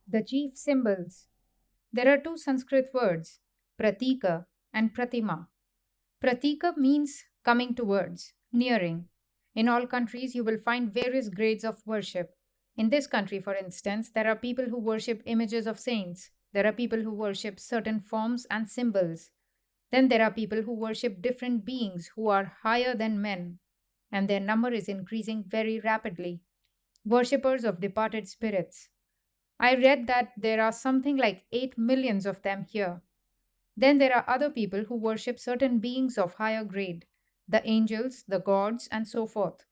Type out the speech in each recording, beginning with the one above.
The chief symbols. There are two Sanskrit words, pratika and pratima. Pratika means coming towards, nearing. In all countries, you will find various grades of worship. In this country, for instance, there are people who worship images of saints. There are people who worship certain forms and symbols. Then there are people who worship different beings who are higher than men, and their number is increasing very rapidly. Worshippers of departed spirits. I read that there are something like 8 millions of them here. Then there are other people who worship certain beings of higher grade, the angels, the gods, and so forth.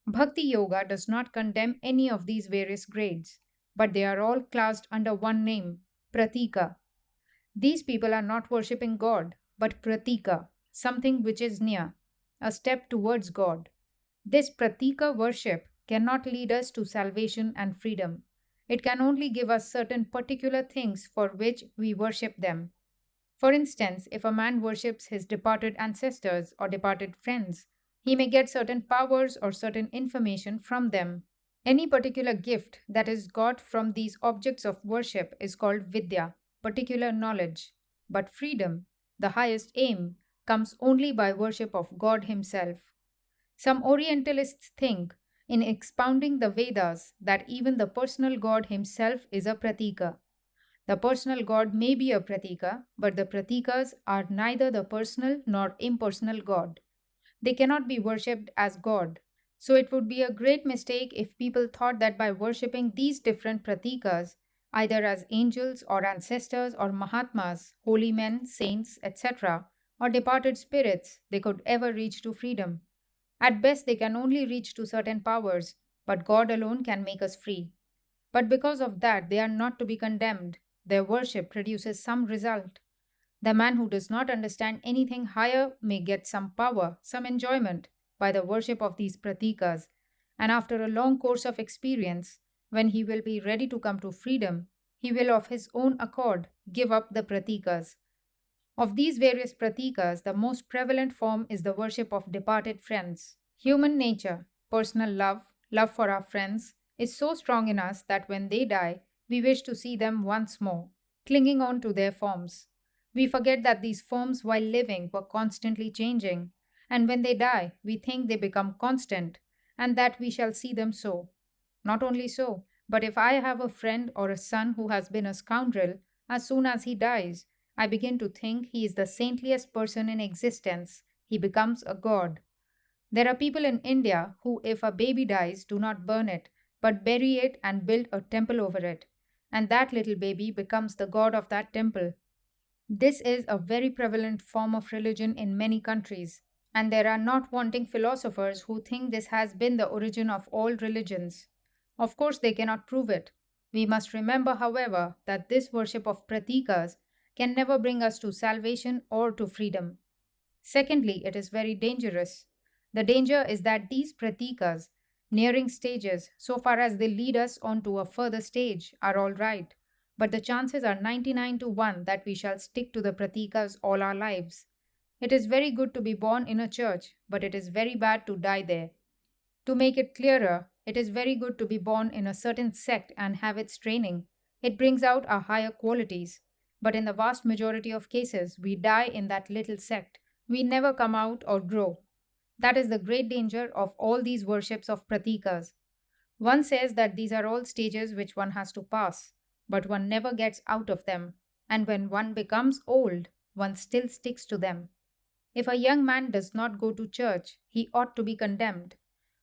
Bhakti Yoga does not condemn any of these various grades, but they are all classed under one name, Pratika. These people are not worshipping God, but Pratika, something which is near, a step towards God. This Pratika worship cannot lead us to salvation and freedom. It can only give us certain particular things for which we worship them. For instance, if a man worships his departed ancestors or departed friends, he may get certain powers or certain information from them. Any particular gift that is got from these objects of worship is called Vidya, particular knowledge. But freedom, the highest aim, comes only by worship of God Himself. Some Orientalists think, in expounding the Vedas, that even the personal God Himself is a pratika. The personal God may be a pratika, but the pratikas are neither the personal nor impersonal God. They cannot be worshipped as God. So it would be a great mistake if people thought that by worshipping these different pratikas, either as angels or ancestors or mahatmas, holy men, saints, etc., or departed spirits, they could ever reach to freedom. At best, they can only reach to certain powers, but God alone can make us free. But because of that, they are not to be condemned. Their worship produces some result. The man who does not understand anything higher may get some power, some enjoyment by the worship of these pratikas, and after a long course of experience, when he will be ready to come to freedom, he will of his own accord give up the pratikas. Of these various pratikas, the most prevalent form is the worship of departed friends. Human nature, personal love, love for our friends, is so strong in us that when they die, we wish to see them once more, clinging on to their forms. We forget that these forms, while living, were constantly changing, and when they die, we think they become constant, and that we shall see them so. Not only so, but if I have a friend or a son who has been a scoundrel, as soon as he dies, I begin to think he is the saintliest person in existence. He becomes a god. There are people in India who, if a baby dies, do not burn it, but bury it and build a temple over it. And that little baby becomes the god of that temple. This is a very prevalent form of religion in many countries, and there are not wanting philosophers who think this has been the origin of all religions. Of course, they cannot prove it. We must remember, however, that this worship of pratikas can never bring us to salvation or to freedom. Secondly, it is very dangerous. The danger is that these pratikas, nearing stages, so far as they lead us on to a further stage, are all right, but the chances are 99 to 1 that we shall stick to the pratikas all our lives. It is very good to be born in a church, but it is very bad to die there. To make it clearer, it is very good to be born in a certain sect and have its training. It brings out our higher qualities. But in the vast majority of cases, we die in that little sect. We never come out or grow. That is the great danger of all these worships of pratikas. One says that these are all stages which one has to pass, but one never gets out of them, and when one becomes old, one still sticks to them. If a young man does not go to church, he ought to be condemned.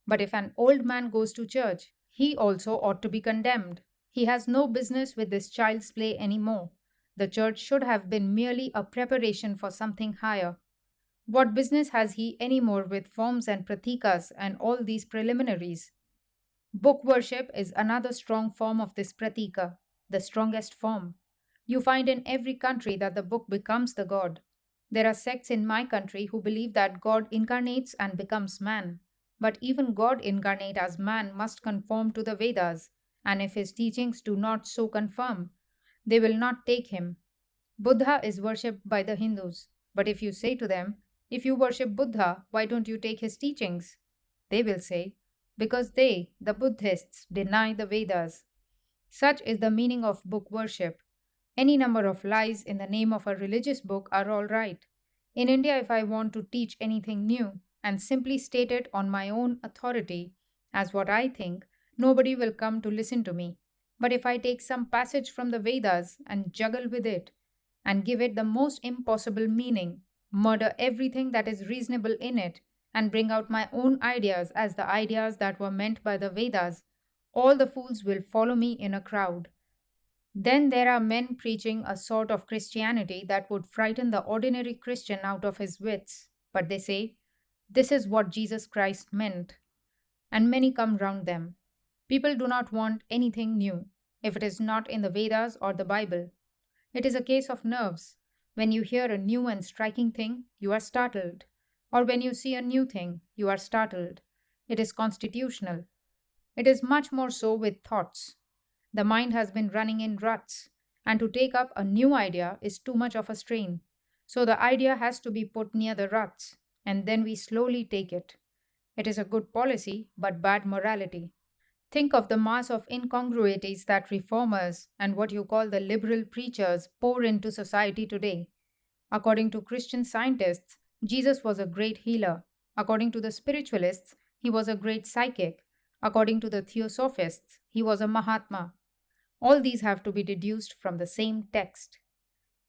But if an old man goes to church, he also ought to be condemned. He has no business with this child's play any more. The church should have been merely a preparation for something higher. What business has he any more with forms and pratikas and all these preliminaries? Book worship is another strong form of this pratika, the strongest form. You find in every country that the book becomes the god. There are sects in my country who believe that God incarnates and becomes man. But even God incarnate as man must conform to the Vedas, and if his teachings do not so conform, they will not take him. Buddha is worshipped by the Hindus, but if you say to them, if you worship Buddha, why don't you take his teachings? They will say, because they, the Buddhists, deny the Vedas. Such is the meaning of book worship. Any number of lies in the name of a religious book are all right. In India, if I want to teach anything new and simply state it on my own authority as what I think, nobody will come to listen to me. But if I take some passage from the Vedas and juggle with it and give it the most impossible meaning, murder everything that is reasonable in it, and bring out my own ideas as the ideas that were meant by the Vedas, all the fools will follow me in a crowd. Then there are men preaching a sort of Christianity that would frighten the ordinary Christian out of his wits. But they say, this is what Jesus Christ meant, and many come round them. People do not want anything new, if it is not in the Vedas or the Bible. It is a case of nerves. When you hear a new and striking thing, you are startled. Or when you see a new thing, you are startled. It is constitutional. It is much more so with thoughts. The mind has been running in ruts, and to take up a new idea is too much of a strain. So the idea has to be put near the ruts, and then we slowly take it. It is a good policy, but bad morality. Think of the mass of incongruities that reformers and what you call the liberal preachers pour into society today. According to Christian scientists, Jesus was a great healer. According to the spiritualists, he was a great psychic. According to the theosophists, he was a Mahatma. All these have to be deduced from the same text.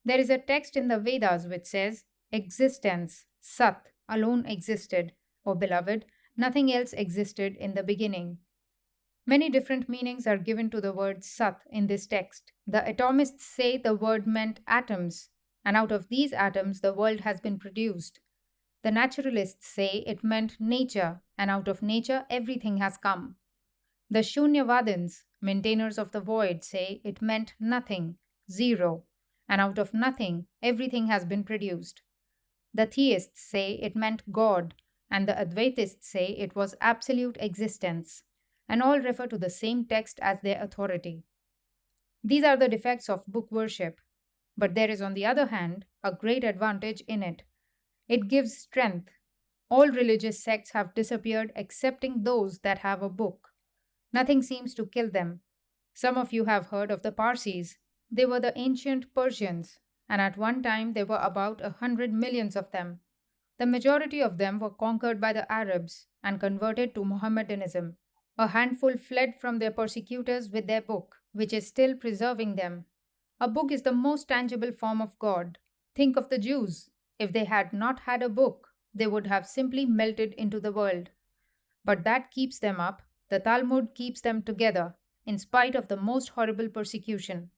There is a text in the Vedas which says, existence, Sat, alone existed. O beloved, nothing else existed in the beginning. Many different meanings are given to the word Sat in this text. The atomists say the word meant atoms, and out of these atoms the world has been produced. The naturalists say it meant nature, and out of nature everything has come. The Shunyavadins, maintainers of the void, say it meant nothing, zero, and out of nothing everything has been produced. The theists say it meant God, and the Advaitists say it was absolute existence, and all refer to the same text as their authority. These are the defects of book worship, but there is, on the other hand, a great advantage in it. It gives strength. All religious sects have disappeared excepting those that have a book. Nothing seems to kill them. Some of you have heard of the Parsis. They were the ancient Persians, and at one time there were about 100 millions of them. The majority of them were conquered by the Arabs and converted to Mohammedanism. A handful fled from their persecutors with their book, which is still preserving them. A book is the most tangible form of God. Think of the Jews. If they had not had a book, they would have simply melted into the world. But that keeps them up. The Talmud keeps them together, in spite of the most horrible persecution.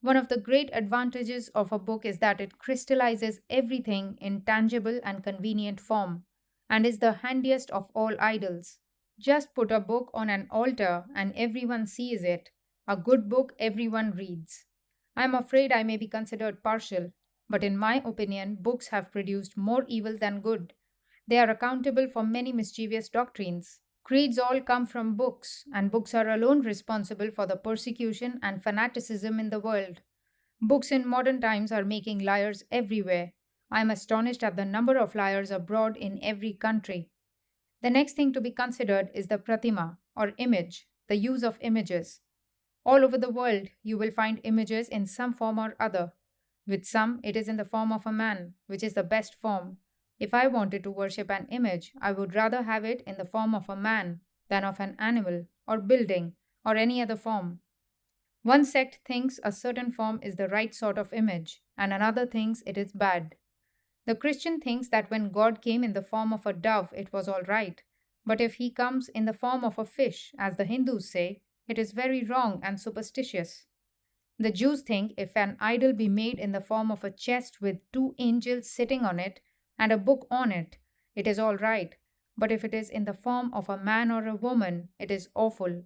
One of the great advantages of a book is that it crystallizes everything in tangible and convenient form, and is the handiest of all idols. Just put a book on an altar and everyone sees it. A good book everyone reads. I am afraid I may be considered partial, but in my opinion, books have produced more evil than good. They are accountable for many mischievous doctrines. Creeds all come from books, and books are alone responsible for the persecution and fanaticism in the world. Books in modern times are making liars everywhere. I am astonished at the number of liars abroad in every country. The next thing to be considered is the pratima, or image, the use of images. All over the world, you will find images in some form or other. With some, it is in the form of a man, which is the best form. If I wanted to worship an image, I would rather have it in the form of a man than of an animal, or building, or any other form. One sect thinks a certain form is the right sort of image, and another thinks it is bad. The Christian thinks that when God came in the form of a dove, it was all right. But if he comes in the form of a fish, as the Hindus say, it is very wrong and superstitious. The Jews think if an idol be made in the form of a chest with two angels sitting on it and a book on it, it is all right. But if it is in the form of a man or a woman, it is awful.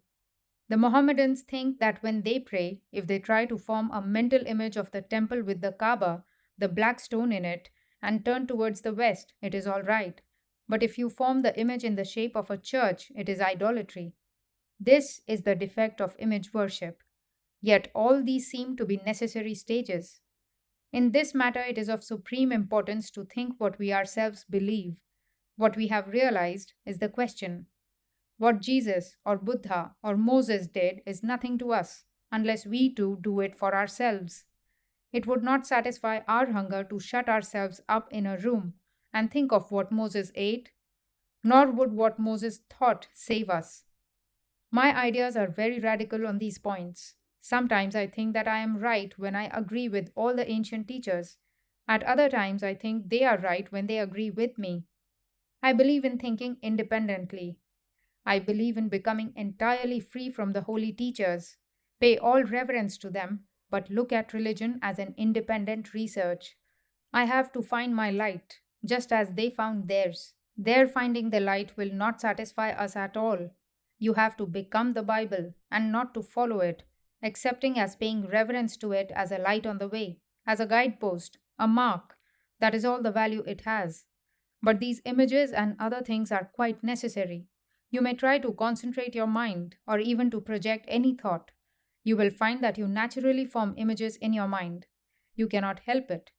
The Mohammedans think that when they pray, if they try to form a mental image of the temple with the Kaaba, the black stone in it, and turn towards the west, it is all right. But if you form the image in the shape of a church, it is idolatry. This is the defect of image worship. Yet all these seem to be necessary stages. In this matter, it is of supreme importance to think what we ourselves believe. What we have realized is the question. What Jesus or Buddha or Moses did is nothing to us, unless we too do it for ourselves. It would not satisfy our hunger to shut ourselves up in a room and think of what Moses ate, nor would what Moses thought save us. My ideas are very radical on these points. Sometimes I think that I am right when I agree with all the ancient teachers. At other times, I think they are right when they agree with me. I believe in thinking independently. I believe in becoming entirely free from the holy teachers, pay all reverence to them, but look at religion as an independent research. I have to find my light, just as they found theirs. Their finding the light will not satisfy us at all. You have to become the Bible and not to follow it, accepting as paying reverence to it as a light on the way, as a guidepost, a mark. That is all the value it has. But these images and other things are quite necessary. You may try to concentrate your mind or even to project any thought. You will find that you naturally form images in your mind. You cannot help it.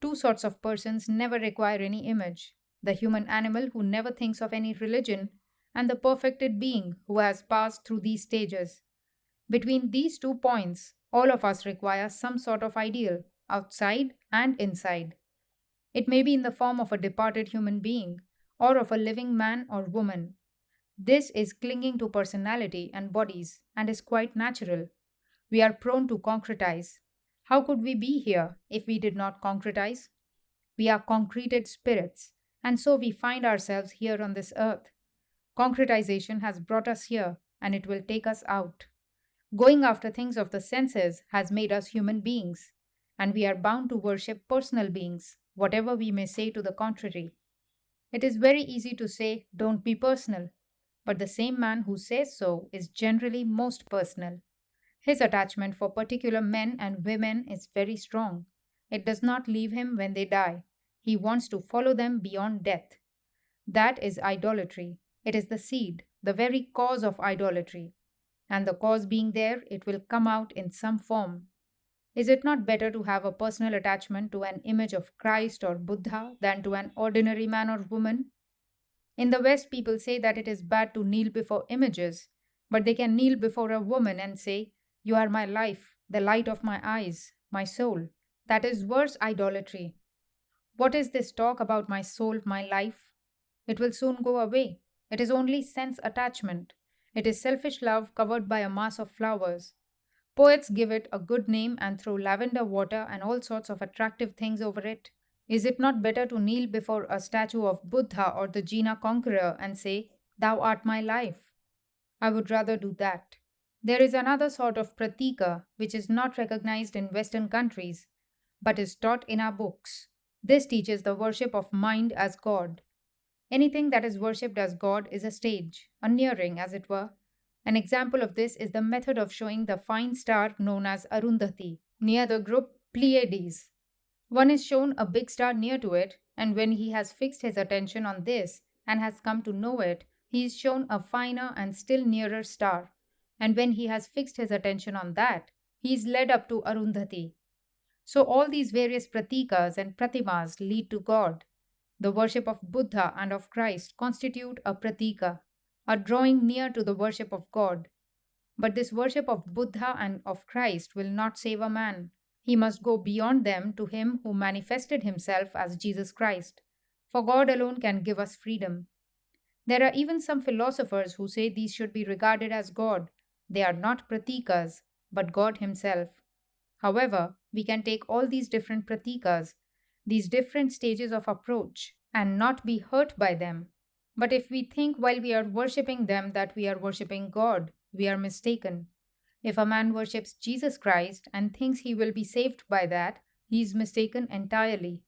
Two sorts of persons never require any image: the human animal who never thinks of any religion, and the perfected being who has passed through these stages. Between these 2 points, all of us require some sort of ideal, outside and inside. It may be in the form of a departed human being or of a living man or woman. This is clinging to personality and bodies and is quite natural. We are prone to concretize. How could we be here if we did not concretize? We are concreted spirits, and so we find ourselves here on this earth. Concretization has brought us here, and it will take us out. Going after things of the senses has made us human beings, and we are bound to worship personal beings, whatever we may say to the contrary. It is very easy to say, "Don't be personal," but the same man who says so is generally most personal. His attachment for particular men and women is very strong. It does not leave him when they die. He wants to follow them beyond death. That is idolatry. It is the seed, the very cause of idolatry. And the cause being there, it will come out in some form. Is it not better to have a personal attachment to an image of Christ or Buddha than to an ordinary man or woman? In the West, people say that it is bad to kneel before images, but they can kneel before a woman and say, "You are my life, the light of my eyes, my soul." That is worse idolatry. What is this talk about my soul, my life? It will soon go away. It is only sense attachment. It is selfish love covered by a mass of flowers. Poets give it a good name and throw lavender water and all sorts of attractive things over it. Is it not better to kneel before a statue of Buddha or the Jina conqueror and say, "Thou art my life"? I would rather do that. There is another sort of pratika which is not recognized in Western countries, but is taught in our books. This teaches the worship of mind as God. Anything that is worshipped as God is a stage, a nearing, as it were. An example of this is the method of showing the fine star known as Arundhati near the group Pleiades. One is shown a big star near to it, and when he has fixed his attention on this and has come to know it, he is shown a finer and still nearer star. And when he has fixed his attention on that, he is led up to Arundhati. So all these various pratikas and pratimas lead to God. The worship of Buddha and of Christ constitute a pratika, a drawing near to the worship of God. But this worship of Buddha and of Christ will not save a man. He must go beyond them to him who manifested himself as Jesus Christ. For God alone can give us freedom. There are even some philosophers who say these should be regarded as God. They are not pratikas, but God Himself. However, we can take all these different pratikas, these different stages of approach, and not be hurt by them. But if we think while we are worshipping them that we are worshipping God, we are mistaken. If a man worships Jesus Christ and thinks he will be saved by that, he is mistaken entirely.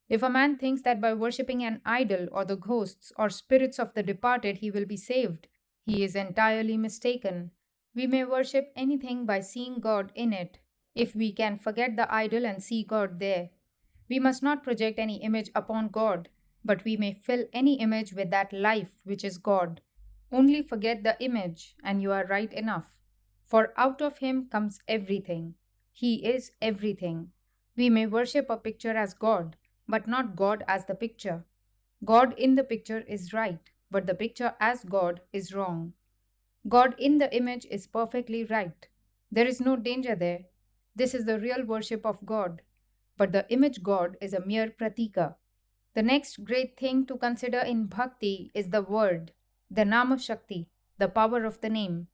If a man thinks that by worshipping an idol or the ghosts or spirits of the departed he will be saved, he is entirely mistaken. We may worship anything by seeing God in it, if we can forget the idol and see God there. We must not project any image upon God, but we may fill any image with that life which is God. Only forget the image, and you are right enough. For out of Him comes everything. He is everything. We may worship a picture as God, but not God as the picture. God in the picture is right, but the picture as God is wrong. God in the image is perfectly right. There is no danger there. This is the real worship of God. But the image God is a mere pratika. The next great thing to consider in bhakti is the word, the nama shakti, the power of the name.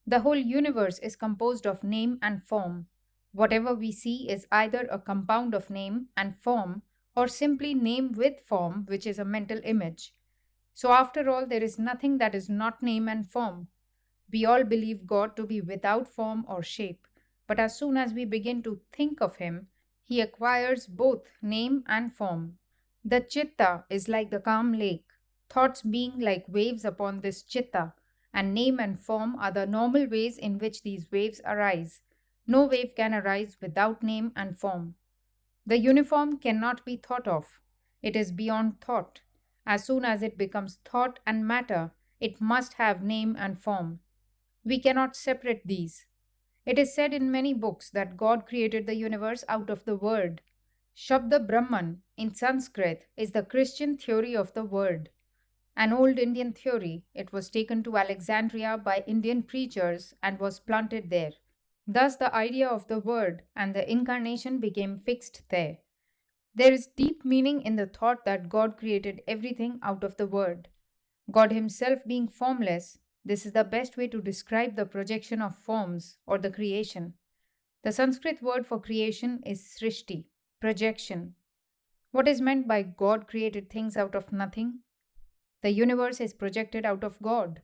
The whole universe is composed of name and form. Whatever we see is either a compound of name and form or simply name with form, which is a mental image. So, after all, there is nothing that is not name and form. We all believe God to be without form or shape, but as soon as we begin to think of Him, He acquires both name and form. The chitta is like the calm lake, thoughts being like waves upon this chitta, and name and form are the normal ways in which these waves arise. No wave can arise without name and form. The uniform cannot be thought of. It is beyond thought. As soon as it becomes thought and matter, it must have name and form. We cannot separate these. It is said in many books that God created the universe out of the word. Shabda Brahman in Sanskrit is the Christian theory of the word. An old Indian theory, it was taken to Alexandria by Indian preachers and was planted there. Thus, the idea of the word and the incarnation became fixed there. There is deep meaning in the thought that God created everything out of the word. God Himself being formless, this is the best way to describe the projection of forms or the creation. The Sanskrit word for creation is srishti, projection. What is meant by God created things out of nothing? The universe is projected out of God.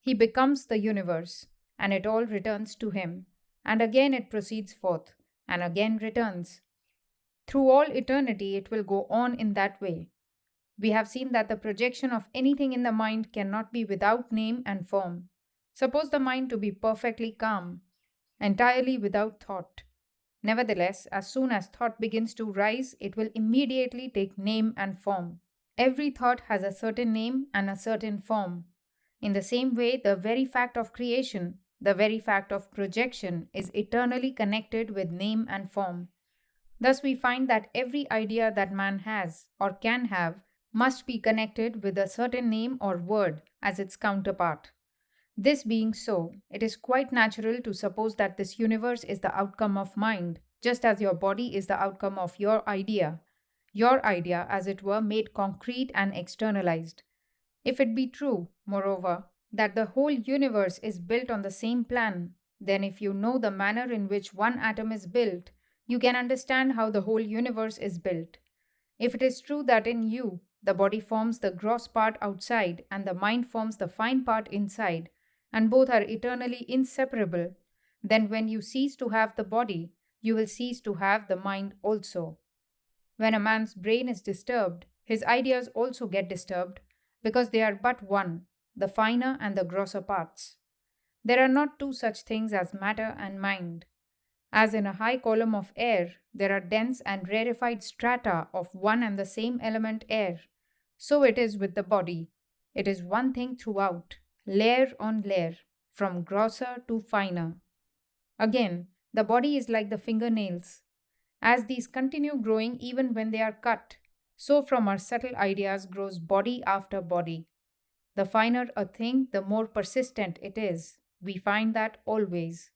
He becomes the universe, and it all returns to Him. And again it proceeds forth, and again returns. Through all eternity, it will go on in that way. We have seen that the projection of anything in the mind cannot be without name and form. Suppose the mind to be perfectly calm, entirely without thought. Nevertheless, as soon as thought begins to rise, it will immediately take name and form. Every thought has a certain name and a certain form. In the same way, the very fact of creation, the very fact of projection, is eternally connected with name and form. Thus, we find that every idea that man has or can have must be connected with a certain name or word as its counterpart. This being so, it is quite natural to suppose that this universe is the outcome of mind, just as your body is the outcome of your idea, as it were, made concrete and externalized. If it be true, moreover, that the whole universe is built on the same plan, then if you know the manner in which one atom is built, you can understand how the whole universe is built. If it is true that in you, the body forms the gross part outside and the mind forms the fine part inside, and both are eternally inseparable, then when you cease to have the body, you will cease to have the mind also. When a man's brain is disturbed, his ideas also get disturbed because they are but one, the finer and the grosser parts. There are not two such things as matter and mind. As in a high column of air, there are dense and rarefied strata of one and the same element air, so it is with the body. It is one thing throughout, layer on layer, from grosser to finer. Again, the body is like the fingernails. As these continue growing even when they are cut, so from our subtle ideas grows body after body. The finer a thing, the more persistent it is. We find that always.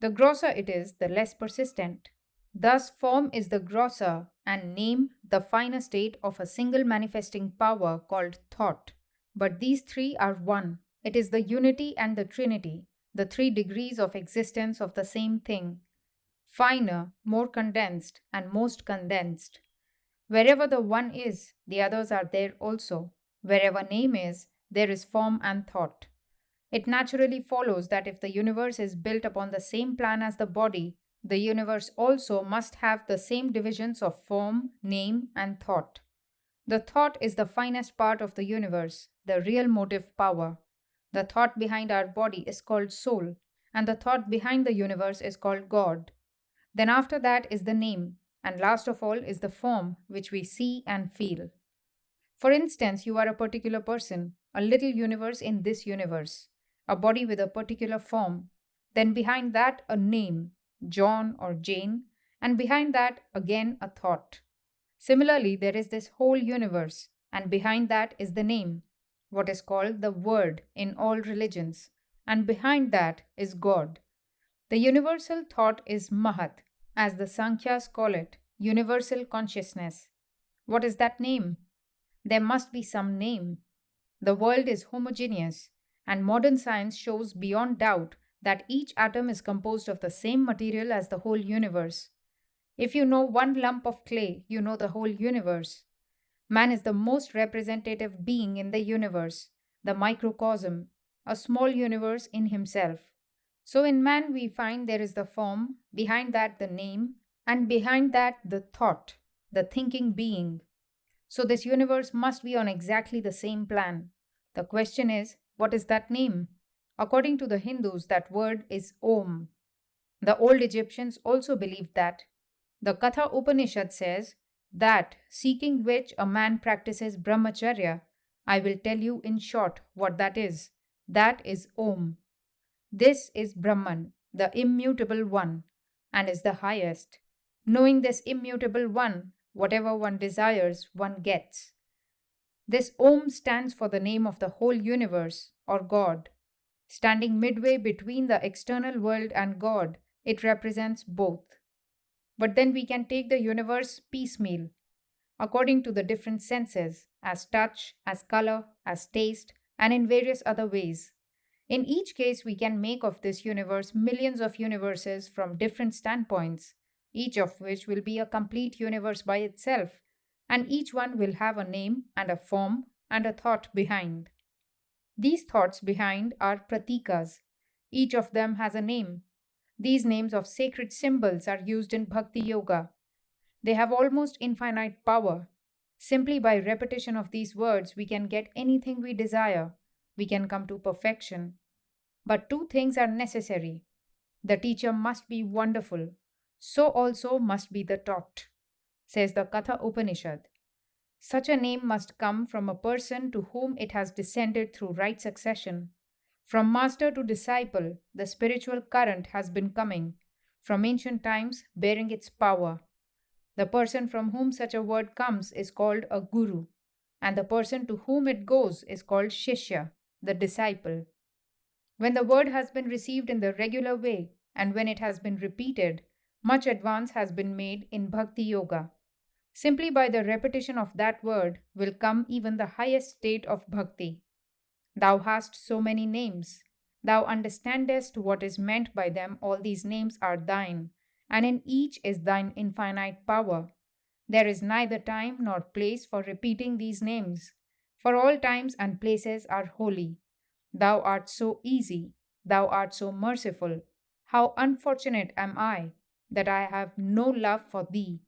The grosser it is, the less persistent. Thus, form is the grosser, and name the finer state of a single manifesting power called thought. But these three are one. It is the unity and the trinity, the three degrees of existence of the same thing. Finer, more condensed, and most condensed. Wherever the one is, the others are there also. Wherever name is, there is form and thought. It naturally follows that if the universe is built upon the same plan as the body, the universe also must have the same divisions of form, name, and thought. The thought is the finest part of the universe, the real motive power. The thought behind our body is called soul, and the thought behind the universe is called God. Then, after that, is the name, and last of all is the form which we see and feel. For instance, you are a particular person, a little universe in this universe, a body with a particular form. Then, behind that, a name, John or Jane, and behind that, again, a thought. Similarly, there is this whole universe, and behind that is the name, what is called the Word in all religions, and behind that is God. The universal thought is Mahat, as the Sankhya's call it, universal consciousness. What is that name? There must be some name. The world is homogeneous, and modern science shows beyond doubt that each atom is composed of the same material as the whole universe. If you know one lump of clay, you know the whole universe. Man is the most representative being in the universe, the microcosm, a small universe in himself. So in man, we find there is the form, behind that, the name, and behind that, the thought, the thinking being. So this universe must be on exactly the same plan. The question is, what is that name? According to the Hindus, that word is Om. The old Egyptians also believed that. The Katha Upanishad says that seeking which a man practices brahmacharya. I will tell you in short what that is. That is Om. This is Brahman, the immutable one, and is the highest. Knowing this immutable one, whatever one desires, one gets. This Om stands for the name of the whole universe, or God. Standing midway between the external world and God, it represents both. But then we can take the universe piecemeal, according to the different senses, as touch, as color, as taste, and in various other ways. In each case, we can make of this universe millions of universes from different standpoints, each of which will be a complete universe by itself, and each one will have a name and a form and a thought behind. These thoughts behind are pratikas. Each of them has a name. These names of sacred symbols are used in Bhakti Yoga. They have almost infinite power. Simply by repetition of these words, we can get anything we desire. We can come to perfection. But two things are necessary. The teacher must be wonderful. So also must be the taught, says the Katha Upanishad. Such a name must come from a person to whom it has descended through right succession. From master to disciple, the spiritual current has been coming, from ancient times, bearing its power. The person from whom such a word comes is called a guru, and the person to whom it goes is called shishya, the disciple. When the word has been received in the regular way, and when it has been repeated, much advance has been made in Bhakti Yoga. Simply by the repetition of that word will come even the highest state of bhakti. Thou hast so many names. Thou understandest what is meant by them. All these names are thine, and in each is thine infinite power. There is neither time nor place for repeating these names, for all times and places are holy. Thou art so easy, thou art so merciful. How unfortunate am I that I have no love for thee